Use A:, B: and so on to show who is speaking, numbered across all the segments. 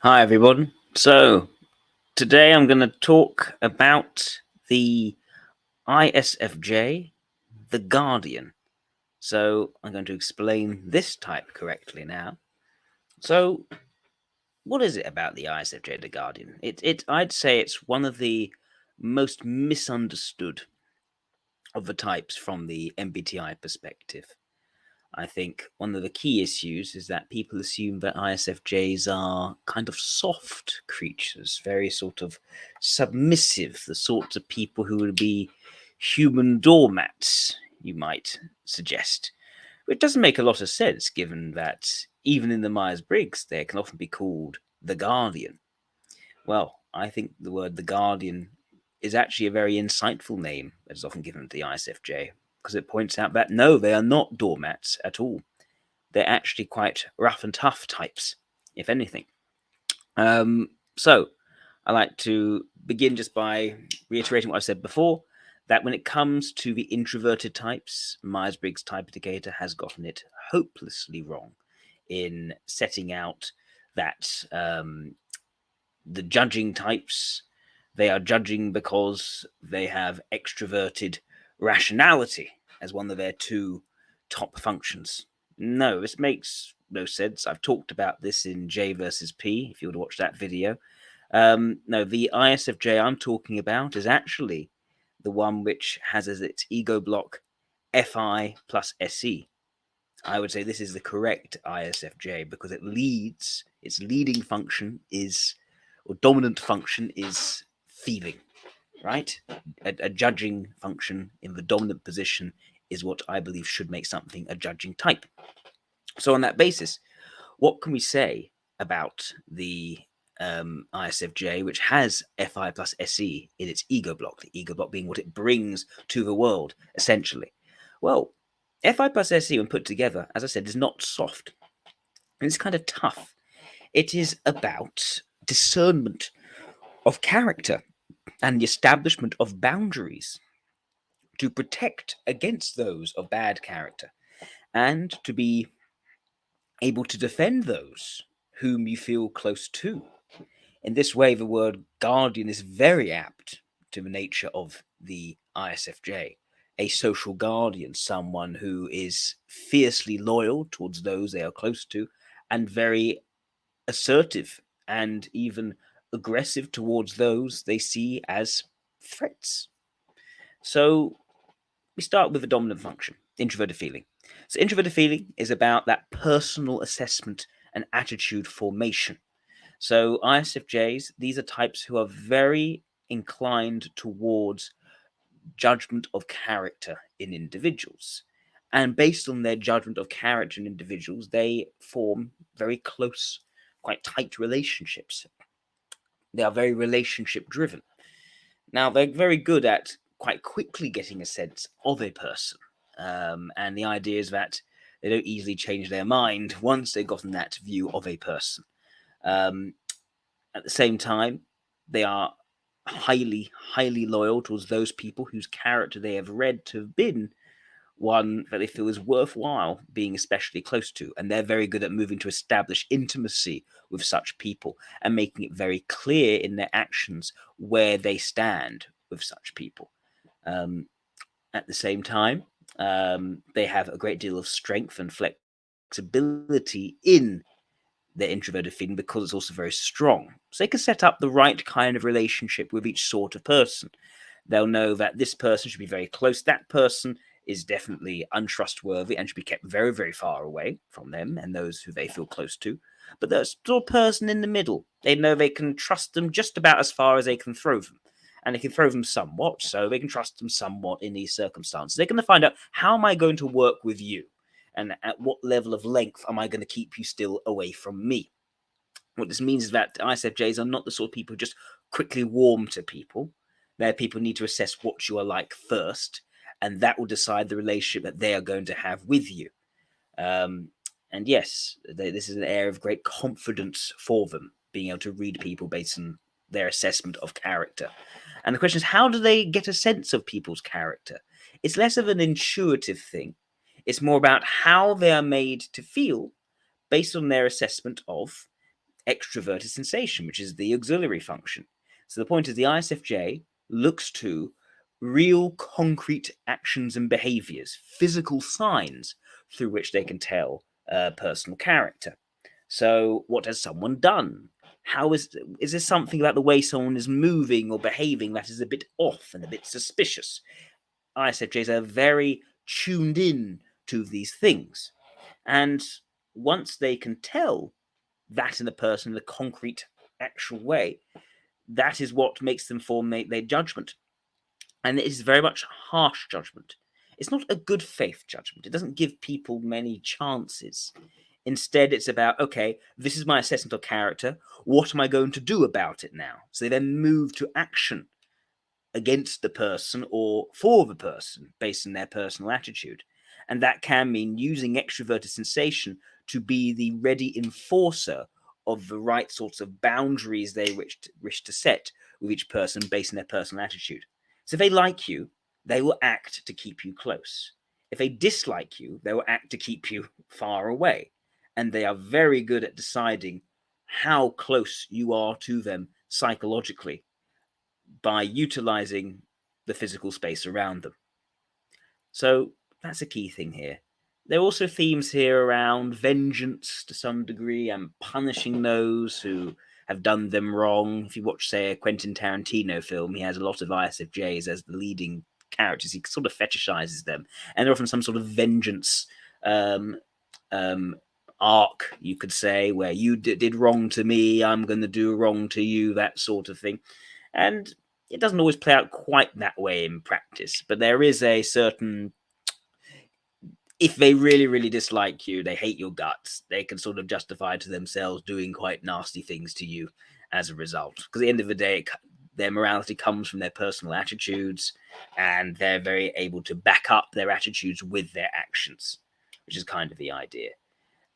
A: Hi, everyone. So, today I'm going to talk about the ISFJ, the Guardian. So, I'm going to explain this type correctly now. So, what is it about the ISFJ, the Guardian? I'd say it's one of the most misunderstood of the types from the MBTI perspective. I think one of the key issues is that people assume that ISFJs are kind of soft creatures, very sort of submissive, the sorts of people who would be human doormats, you might suggest. Which doesn't make a lot of sense given that even in the Myers Briggs, they can often be called the Guardian. Well, I think the word the Guardian is actually a very insightful name that is often given to the ISFJ because it points out that no, they are not doormats at all. They're actually quite rough and tough types, if anything. So I like to begin just by reiterating what I've said before, that when it comes to the introverted types, Myers-Briggs type indicator has gotten it hopelessly wrong in setting out that the judging types, they are judging because they have extroverted rationality as one of their two top functions. No, this makes no sense. I've talked about this in J versus P, if you would watch that video. No, the ISFJ I'm talking about is actually the one which has as its ego block FI plus SE. I would say this is the correct ISFJ because its leading function is, or dominant function is feeling, right? A judging function in the dominant position is what I believe should make something a judging type. So, on that basis, what can we say about the ISFJ, which has FI plus SE in its ego block, the ego block being what it brings to the world, essentially? Well, FI plus SE, when put together, as I said, is not soft. It's kind of tough. It is about discernment of character and the establishment of boundaries to protect against those of bad character and to be able to defend those whom you feel close to. In this way, the word guardian is very apt to the nature of the ISFJ. A social guardian, someone who is fiercely loyal towards those they are close to and very assertive and even aggressive towards those they see as threats. So we start with the dominant function, introverted feeling. So introverted feeling is about that personal assessment and attitude formation. So ISFJs, these are types who are very inclined towards judgment of character in individuals. And based on their judgment of character in individuals, they form very close, quite tight relationships. They are very relationship driven. Now, they're very good at quite quickly getting a sense of a person. And the idea is that they don't easily change their mind once they've gotten that view of a person. Um, at the same time, they are highly loyal towards those people whose character they have read to have been one that they feel is worthwhile being especially close to. And they're very good at moving to establish intimacy with such people and making it very clear in their actions where they stand with such people. Um, at the same time, they have a great deal of strength and flexibility in their introverted feeling because it's also very strong. So they can set up the right kind of relationship with each sort of person. They'll know that this person should be very close. That person is definitely untrustworthy and should be kept very far away from them and those who they feel close to. But there's still a person in the middle. They know they can trust them just about as far as they can throw them. And they can throw them somewhat, so they can trust them somewhat in these circumstances. They're going to find out, how am I going to work with you? And at what level of length am I going to keep you still away from me? What this means is that ISFJs are not the sort of people who just quickly warm to people. They're people who need to assess what you are like first, and that will decide the relationship that they are going to have with you. And yes, this is an area of great confidence for them, being able to read people based on their assessment of character. And the question is, how do they get a sense of people's character? It's less of an intuitive thing. It's more about how they are made to feel based on their assessment of extroverted sensation, which is the auxiliary function. So the point is the ISFJ looks to real concrete actions and behaviors, physical signs through which they can tell personal character. So what has someone done? How is there something about the way someone is moving or behaving that is a bit off and a bit suspicious? ISFJs are very tuned in to these things. And once they can tell that in a person in a concrete, actual way, that is what makes them form their judgment. And it is very much harsh judgment. It's not a good faith judgment. It doesn't give people many chances. Instead, it's about, okay, this is my assessment of character. What am I going to do about it now? So they then move to action against the person or for the person based on their personal attitude. And that can mean using extroverted sensation to be the ready enforcer of the right sorts of boundaries they wish to set with each person based on their personal attitude. So if they like you, they will act to keep you close. If they dislike you, they will act to keep you far away. And they are very good at deciding how close you are to them psychologically by utilizing the physical space around them. So that's a key thing here. There are also themes here around vengeance to some degree and punishing those who have done them wrong. If you watch, say, a Quentin Tarantino film, he has a lot of ISFJs as the leading characters. He sort of fetishizes them, and they're often some sort of vengeance um, arc, you could say, where you did wrong to me, I'm going to do wrong to you, that sort of thing. And it doesn't always play out quite that way in practice, but there is a certain, if they really, really dislike you, they hate your guts, they can sort of justify to themselves doing quite nasty things to you as a result. Because at the end of the day, their morality comes from their personal attitudes, and they're very able to back up their attitudes with their actions, which is kind of the idea.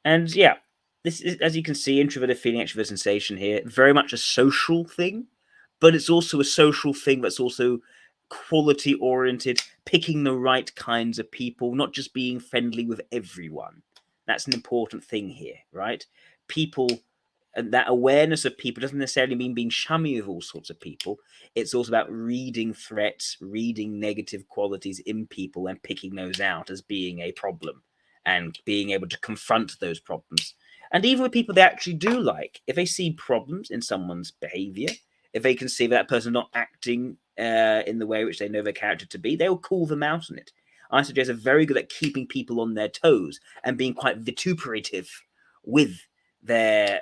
A: And yeah, this is, as you can see, introverted feeling, extroverted sensation here, very much a social thing, but it's also a social thing that's also quality oriented, picking the right kinds of people, not just being friendly with everyone. That's an important thing here, right? People, and that awareness of people doesn't necessarily mean being chummy with all sorts of people. It's also about reading threats, reading negative qualities in people and picking those out as being a problem and being able to confront those problems. And even with people they actually do like, if they see problems in someone's behavior, if they can see that person not acting in the way which they know their character to be, they will call them out on it. ISFJs are very good at keeping people on their toes and being quite vituperative with their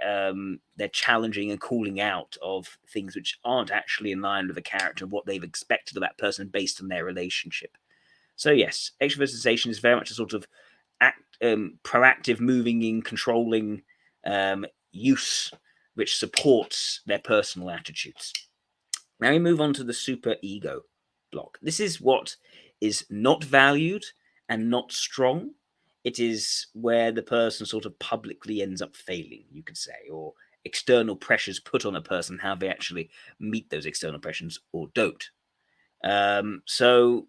A: challenging and calling out of things which aren't actually in line with the character of what they've expected of that person based on their relationship. So yes, extroverted sensation is very much a sort of proactive, moving in, controlling use, which supports their personal attitudes. Now we move on to the super ego block. This is what is not valued and not strong. It is where the person sort of publicly ends up failing, you could say, or external pressures put on a person, how they actually meet those external pressures or don't. So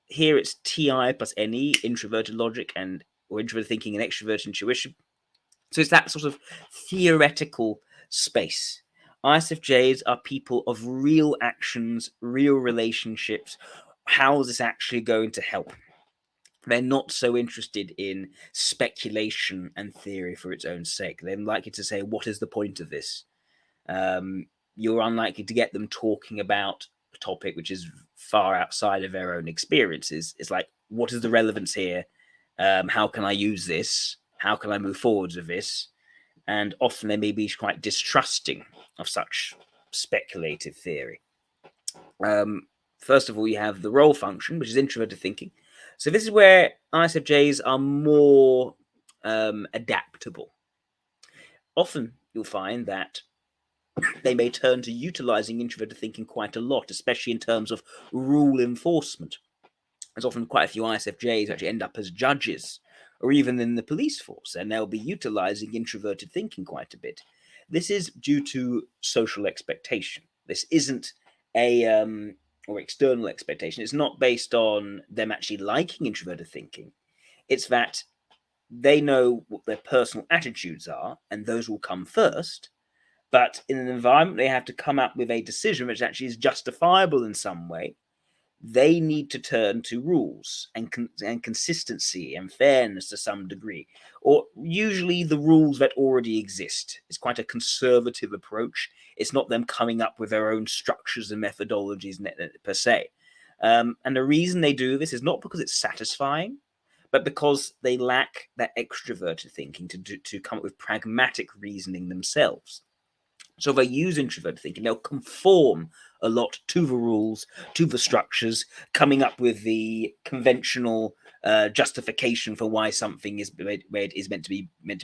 A: here it's TI plus NE, introverted logic and or introverted thinking and extroverted intuition. So it's that sort of theoretical space. ISFJs are people of real actions, real relationships. How is this actually going to help? They're not so interested in speculation and theory for its own sake. They're likely to say, what is the point of this? You're unlikely to get them talking about a topic which is far outside of their own experiences. It's like, what is the relevance here? How can I use this? How can I move forwards with this? And often they may be quite distrusting of such speculative theory. First of all, you have the role function, which is introverted thinking. So this is where ISFJs are more adaptable. Often you'll find that they may turn to utilizing introverted thinking quite a lot, especially in terms of rule enforcement. There's often quite a few ISFJs actually end up as judges or even in the police force, and they'll be utilizing introverted thinking quite a bit. This is due to social expectation. This isn't a or external expectation. It's not based on them actually liking introverted thinking. It's that they know what their personal attitudes are, and those will come first. But in an environment they have to come up with a decision which actually is justifiable in some way, they need to turn to rules and consistency and fairness to some degree, or usually the rules that already exist. It's quite a conservative approach. It's not them coming up with their own structures and methodologies per se. And the reason they do this is not because it's satisfying, but because they lack that extroverted thinking to come up with pragmatic reasoning themselves. So if they use introverted thinking, they'll conform a lot to the rules, to the structures, coming up with the conventional justification for why something is meant to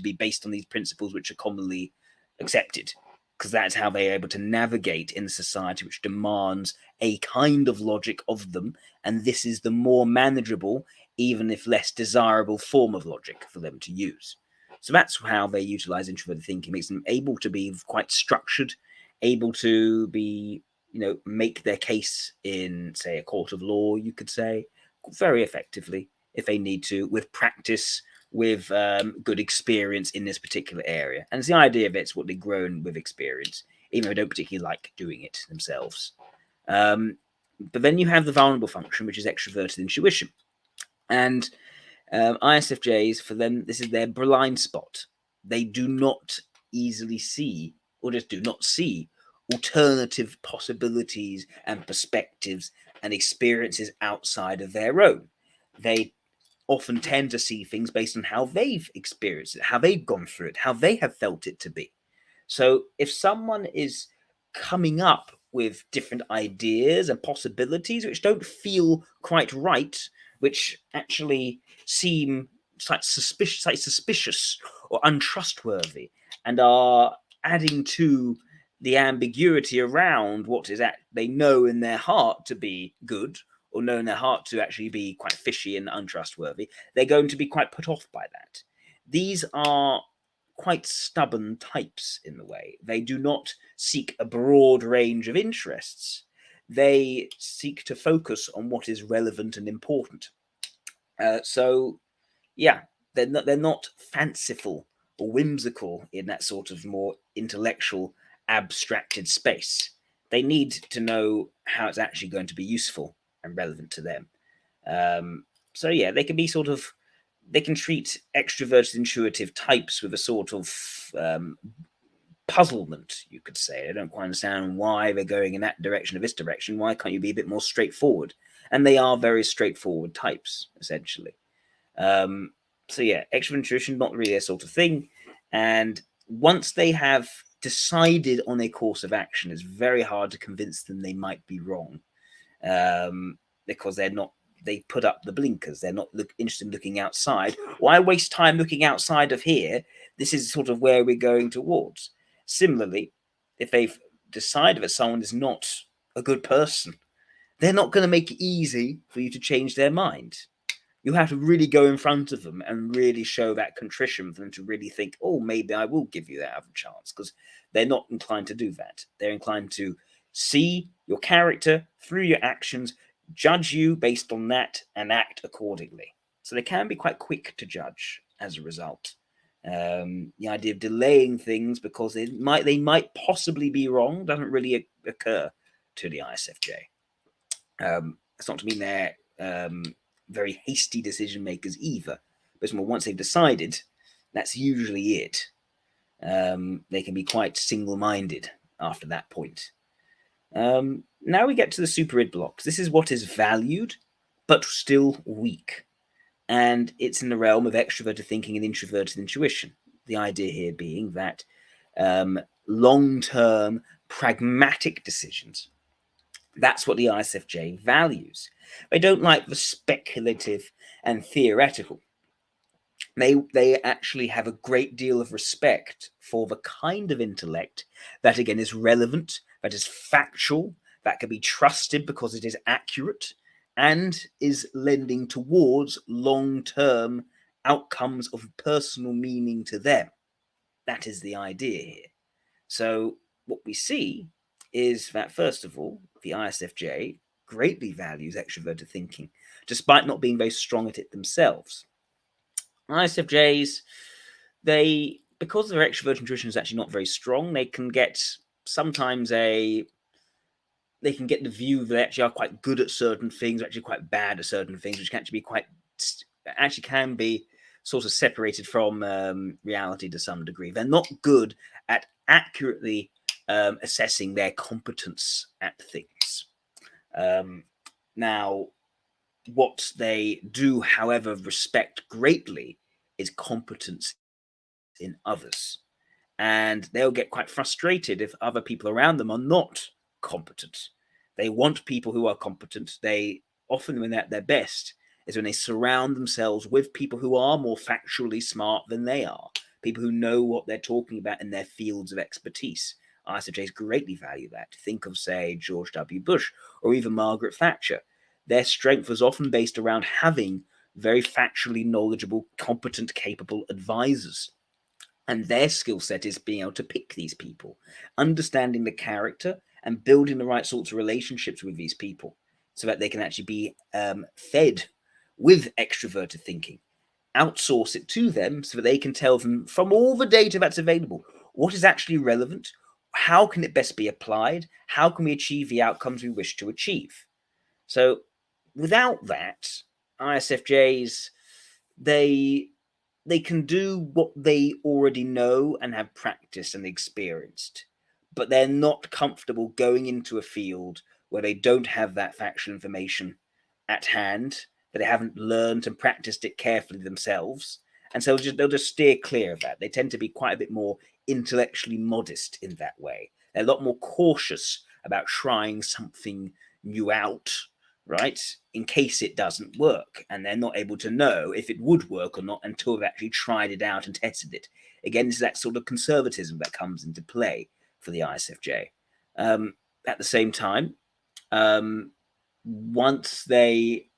A: be based on these principles which are commonly accepted, because that's how they're able to navigate in a society which demands a kind of logic of them, and this is the more manageable, even if less desirable, form of logic for them to use. So that's how they utilize introverted thinking. Makes them able to be quite structured, able to be, make their case in, say, a court of law, you could say, very effectively if they need to, with practice, with good experience in this particular area. And it's the idea of it's what they've grown with experience, even though they don't particularly like doing it themselves. But then you have the vulnerable function, which is extroverted intuition. And ISFJs, for them, this is their blind spot. They do not easily see, or just do not see, alternative possibilities and perspectives and experiences outside of their own. They often tend to see things based on how they've experienced it, how they've gone through it, how they have felt it to be. So if someone is coming up with different ideas and possibilities which don't feel quite right, which actually seem suspicious or untrustworthy, and are adding to the ambiguity around what is they know in their heart to be good, or know in their heart to actually be quite fishy and untrustworthy, they're going to be quite put off by that. These are quite stubborn types in the way. They do not seek a broad range of interests. They seek to focus on what is relevant and important. So, yeah, they're not fanciful or whimsical in that sort of more intellectual, abstracted space. They need to know how it's actually going to be useful and relevant to them. So yeah, they can be they can treat extroverted intuitive types with a sort of puzzlement, you could say. They don't quite understand why they're going in that direction or this direction. Why can't you be a bit more straightforward? And they are very straightforward types, essentially. So yeah, extrovert intuition, not really their sort of thing. And once they have decided on a course of action, it's very hard to convince them they might be wrong, because they put up the blinkers. They're not interested in looking outside. Why waste time looking outside of here? This is sort of where we're going towards. Similarly, if they've decided that someone is not a good person, they're not going to make it easy for you to change their mind. You have to really go in front of them and really show that contrition for them to really think, oh, maybe I will give you that other chance, because they're not inclined to do that. They're inclined to see your character through your actions, judge you based on that, and act accordingly. So they can be quite quick to judge as a result. The idea of delaying things because they might possibly be wrong doesn't really occur to the ISFJ. That's not to mean they're very hasty decision makers either. But once they've decided, that's usually it. They can be quite single-minded after that point. Now we get to the super id blocks. This is what is valued, but still weak. And it's in the realm of extroverted thinking and introverted intuition. The idea here being that long-term pragmatic decisions, that's what the ISFJ values. They don't like the speculative and theoretical. They actually have a great deal of respect for the kind of intellect that, again, is relevant, that is factual, that can be trusted because it is accurate, and is lending towards long-term outcomes of personal meaning to them. That is the idea here. So what we see is that, first of all, the ISFJ greatly values extroverted thinking, despite not being very strong at it themselves. ISFJs, they, because their extrovert intuition is actually not very strong, they can get sometimes they can get the view that they actually are quite good at certain things, actually quite bad at certain things, which can actually be can be sort of separated from reality to some degree. They're not good at accurately assessing their competence at things. Now, what they do, however, respect greatly is competence in others. And they'll get quite frustrated if other people around them are not competent. They want people who are competent. They often, when they're at their best, is when they surround themselves with people who are more factually smart than they are, people who know what they're talking about in their fields of expertise. ISFJs greatly value that. Think of, say, George W. Bush or even Margaret Thatcher. Their strength was often based around having very factually knowledgeable, competent, capable advisors. And their skill set is being able to pick these people, understanding the character and building the right sorts of relationships with these people so that they can actually be fed with extroverted thinking. Outsource it to them so that they can tell them from all the data that's available what is actually relevant, how can it best be applied, how can we achieve the outcomes we wish to achieve. So without that, ISFJs, they they can do what they already know and have practiced and experienced, but they're not comfortable going into a field where they don't have that factual information at hand, that they haven't learned and practiced it carefully themselves. And so they'll just steer clear of that. They tend to be quite a bit more intellectually modest in that way. They're a lot more cautious about trying something new out, right? In case it doesn't work. And they're not able to know if it would work or not until they've actually tried it out and tested it. Again, it's that sort of conservatism that comes into play for the ISFJ. At the same time, once they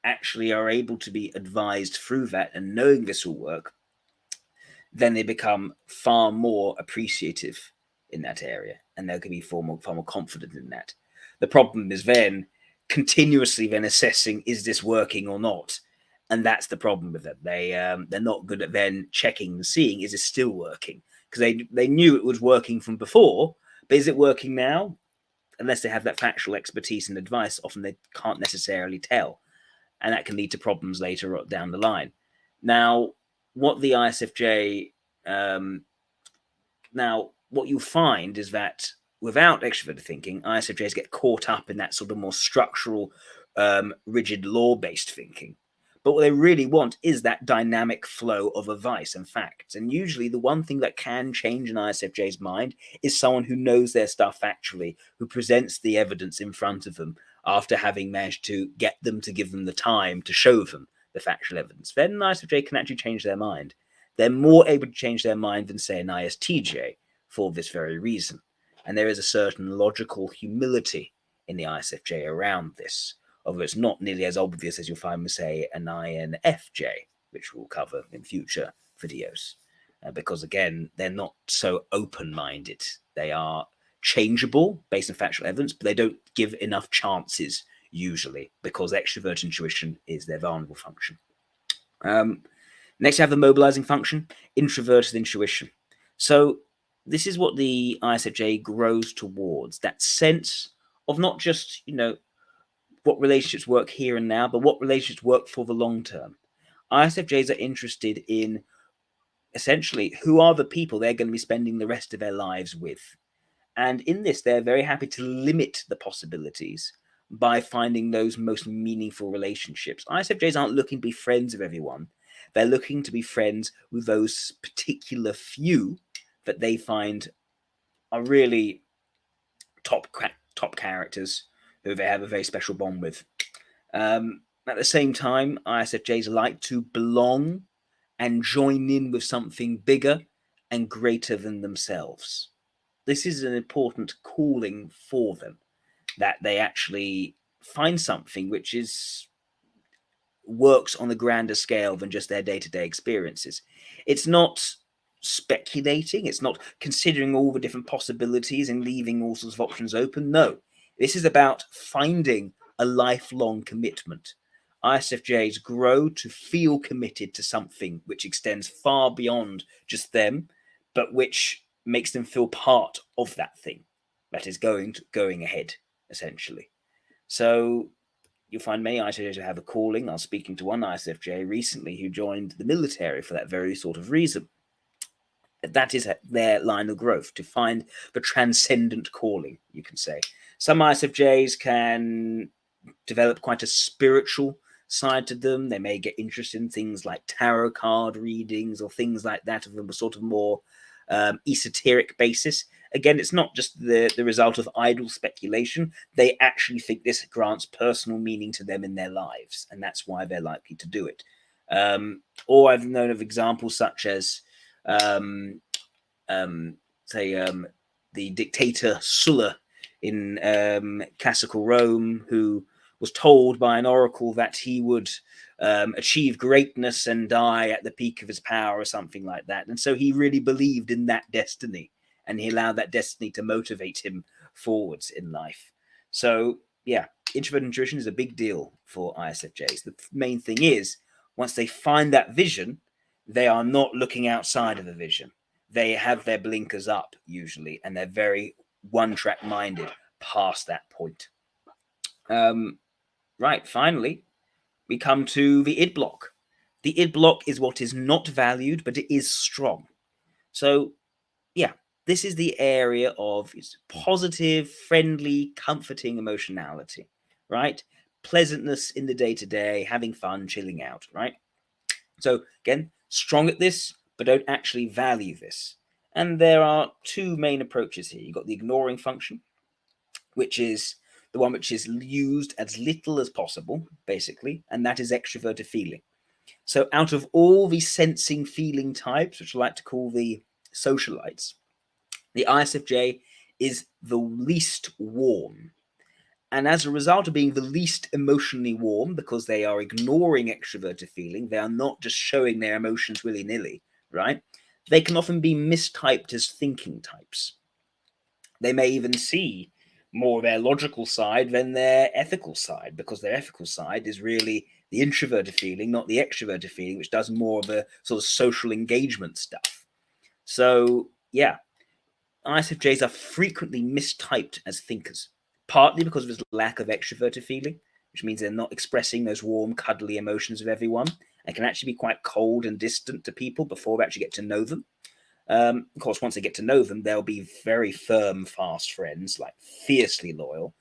A: actually are able to be advised through that and knowing this will work, then they become far more appreciative in that area, and they can be far more confident in that. The problem is then continuously then assessing, is this working or not? And that's the problem with them. They're not good at then checking and seeing, is it still working? Because they knew it was working from before, but is it working now? Unless they have that factual expertise and advice, often they can't necessarily tell, and that can lead to problems later down the line. Now, what the ISFJ now, what you'll find is that without extroverted thinking, ISFJs get caught up in that sort of more structural, rigid law-based thinking. But what they really want is that dynamic flow of advice and facts. And usually the one thing that can change an ISFJ's mind is someone who knows their stuff factually, who presents the evidence in front of them after having managed to get them to give them the time to show them the factual evidence. Then an ISFJ can actually change their mind. They're more able to change their mind than, say, an ISTJ for this very reason. And there is a certain logical humility in the ISFJ around this, although it's not nearly as obvious as you'll find with, say, an INFJ, which we'll cover in future videos. Because, again, they're not so open-minded. They are changeable based on factual evidence, but they don't give enough chances, usually, because extrovert intuition is their vulnerable function. Next, you have the mobilizing function, introverted intuition. So this is what the ISFJ grows towards, that sense of not just, what relationships work here and now, but what relationships work for the long term. ISFJs are interested in, essentially, who are the people they're going to be spending the rest of their lives with. And in this, they're very happy to limit the possibilities by finding those most meaningful relationships. ISFJs aren't looking to be friends with everyone. They're looking to be friends with those particular few that they find are really top characters who they have a very special bond with. At the same time, ISFJs like to belong and join in with something bigger and greater than themselves. This is an important calling for them, that they actually find something which works on a grander scale than just their day-to-day experiences. It's not speculating, it's not considering all the different possibilities and leaving all sorts of options open. No, this is about finding a lifelong commitment. ISFJs grow to feel committed to something which extends far beyond just them, but which makes them feel part of that thing that is going ahead, essentially. So you'll find many ISFJs have a calling. I was speaking to one ISFJ recently who joined the military for that very sort of reason. That is their line of growth, to find the transcendent calling, you can say. Some ISFJs can develop quite a spiritual side to them. They may get interested in things like tarot card readings or things like that of a sort of more esoteric basis. Again, it's not just the result of idle speculation. They actually think this grants personal meaning to them in their lives, and that's why they're likely to do it. Or I've known of examples such as, say, the dictator Sulla in classical Rome, who was told by an oracle that he would achieve greatness and die at the peak of his power or something like that. And so he really believed in that destiny, and he allowed that destiny to motivate him forwards in life. So, yeah, introverted intuition is a big deal for ISFJs. The main thing is, once they find that vision, they are not looking outside of the vision. They have their blinkers up usually, and they're very one-track minded past that point. Right, finally, we come to the id block. The id block is what is not valued, but it is strong. So, yeah, this is the area of positive, friendly, comforting emotionality, right? Pleasantness in the day-to-day, having fun, chilling out, right? So, again, strong at this, but don't actually value this. And there are two main approaches here. You've got the ignoring function, which is the one which is used as little as possible, basically, and that is extroverted feeling. So out of all the sensing feeling types, which I like to call the socialites, the ISFJ is the least warm. And as a result of being the least emotionally warm, because they are ignoring extroverted feeling, they are not just showing their emotions willy-nilly, right? They can often be mistyped as thinking types. They may even see more of their logical side than their ethical side, because their ethical side is really the introverted feeling, not the extroverted feeling, which does more of the sort of social engagement stuff. So, yeah, ISFJs are frequently mistyped as thinkers, partly because of this lack of extroverted feeling, which means they're not expressing those warm, cuddly emotions of everyone, and can actually be quite cold and distant to people before they actually get to know them. Of course, once they get to know them, they'll be very firm, fast friends, like fiercely loyal.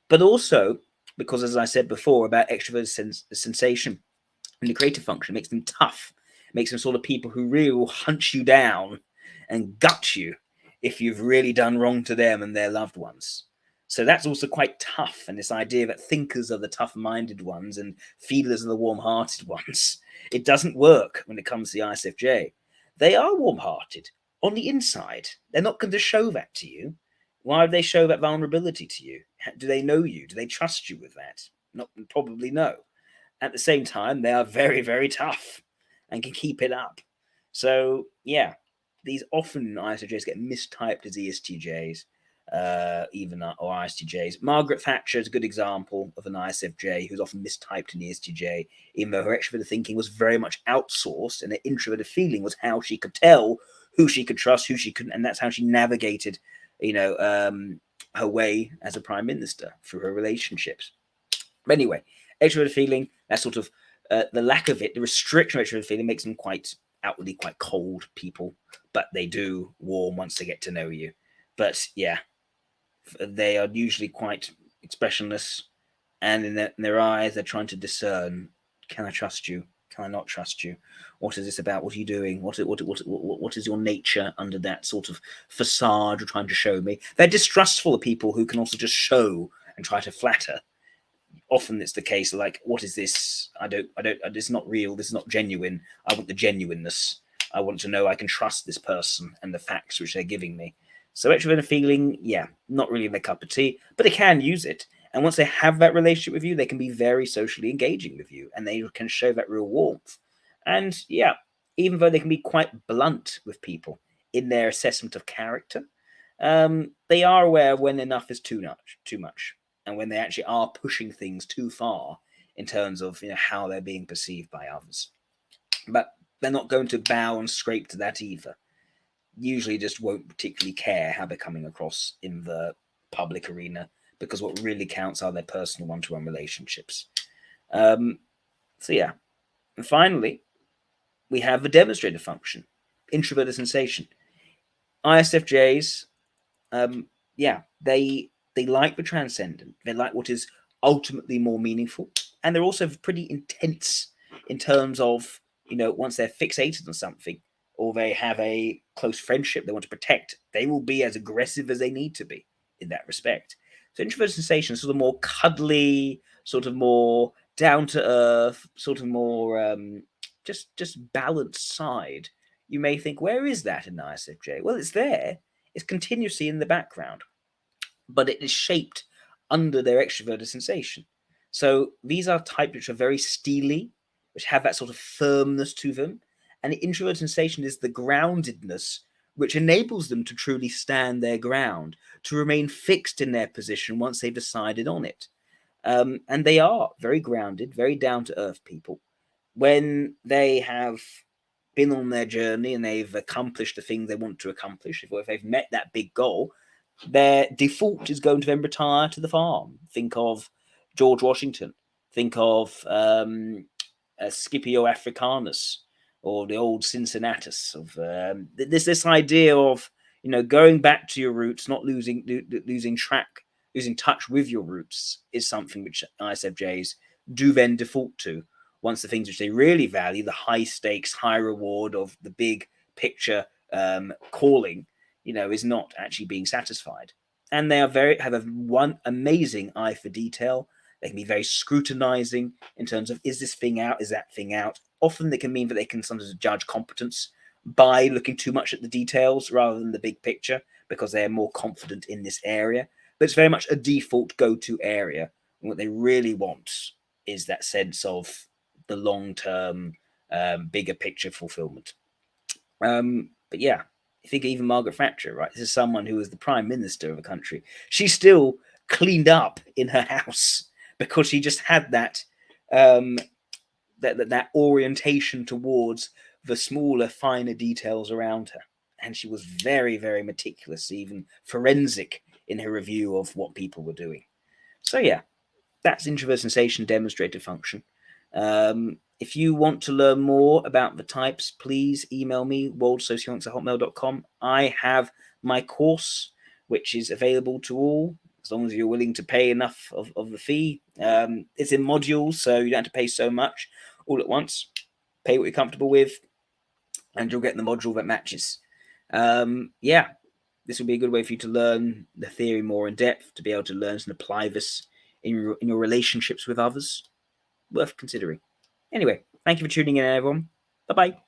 A: But also, because as I said before about extroverted sensation and the creative function, makes them tough, makes them sort of people who really will hunt you down and gut you if you've really done wrong to them and their loved ones. So that's also quite tough. And this idea that thinkers are the tough-minded ones and feelers are the warm-hearted ones, it doesn't work when it comes to the ISFJ. They are warm-hearted on the inside. They're not going to show that to you. Why would they show that vulnerability to you? Do they know you? Do they trust you with that? Not probably no. At the same time, they are very, very tough and can keep it up. So, yeah, these often ISFJs get mistyped as ESTJs, or ISTJs. Margaret Thatcher is a good example of an ISFJ who's often mistyped in ESTJ, even though her extroverted thinking was very much outsourced, and her introverted feeling was how she could tell who she could trust, who she couldn't, and that's how she navigated, her way as a prime minister through her relationships. But anyway, extroverted feeling, that sort of the lack of it, the restriction of extroverted feeling makes them quite outwardly quite cold people, but they do warm once they get to know you. But yeah, they are usually quite expressionless, and in their eyes, they're trying to discern: can I trust you? Can I not trust you? What is this about? What are you doing? What is your nature under that sort of facade you're trying to show me? They're distrustful of people who can also just show and try to flatter. Often it's the case, like, what is this? I don't, this is not real. This is not genuine. I want the genuineness. I want to know I can trust this person and the facts which they're giving me. So extroverted feeling, yeah, not really their cup of tea, but they can use it. And once they have that relationship with you, they can be very socially engaging with you, and they can show that real warmth. And yeah, even though they can be quite blunt with people in their assessment of character, they are aware when enough is too much, and when they actually are pushing things too far in terms of how they're being perceived by others. But they're not going to bow and scrape to that either. Usually just won't particularly care how they're coming across in the public arena, because what really counts are their personal one-to-one relationships. So yeah. And finally, we have the demonstrated function, introverted sensation. ISFJs, they like the transcendent. They like what is ultimately more meaningful, and they're also pretty intense in terms of once they're fixated on something or they have a close friendship they want to protect, they will be as aggressive as they need to be in that respect. So introverted sensation is sort of more cuddly, sort of more down to earth, sort of more just balanced side. You may think, where is that in ISFJ? Well, it's there. It's continuously in the background, but it is shaped under their extroverted sensation. So these are types which are very steely, which have that sort of firmness to them. And the introverted sensation is the groundedness which enables them to truly stand their ground, to remain fixed in their position once they've decided on it. And they are very grounded, very down to earth people. When they have been on their journey and they've accomplished the things they want to accomplish, if they've met that big goal, their default is going to then retire to the farm. Think of George Washington. Think of Scipio Africanus or the old Cincinnatus. Of this idea of going back to your roots, not losing touch with your roots, is something which ISFJs do then default to. Once the things which they really value, the high stakes, high reward of the big picture calling, is not actually being satisfied. And they have one amazing eye for detail. They can be very scrutinizing in terms of, is this thing out? Is that thing out? Often they can mean that they can sometimes judge competence by looking too much at the details rather than the big picture, because they're more confident in this area. But it's very much a default go-to area. And what they really want is that sense of the long-term, bigger picture fulfillment. But yeah, I think even Margaret Thatcher, right? This is someone who was the prime minister of a country. She still cleaned up in her house because she just had that that orientation towards the smaller, finer details around her. And she was very, very meticulous, even forensic in her review of what people were doing. So yeah, that's introverted sensation demonstrated function. If you want to learn more about the types, please email me, worldsocionics@hotmail.com. I have my course, which is available to all, as long as you're willing to pay enough of the fee. It's in modules, so you don't have to pay so much all at once. Pay what you're comfortable with, and you'll get the module that matches. Yeah, this will be a good way for you to learn the theory more in depth, to be able to learn and apply this in your relationships with others. Worth considering. Anyway, thank you for tuning in, everyone. Bye-bye.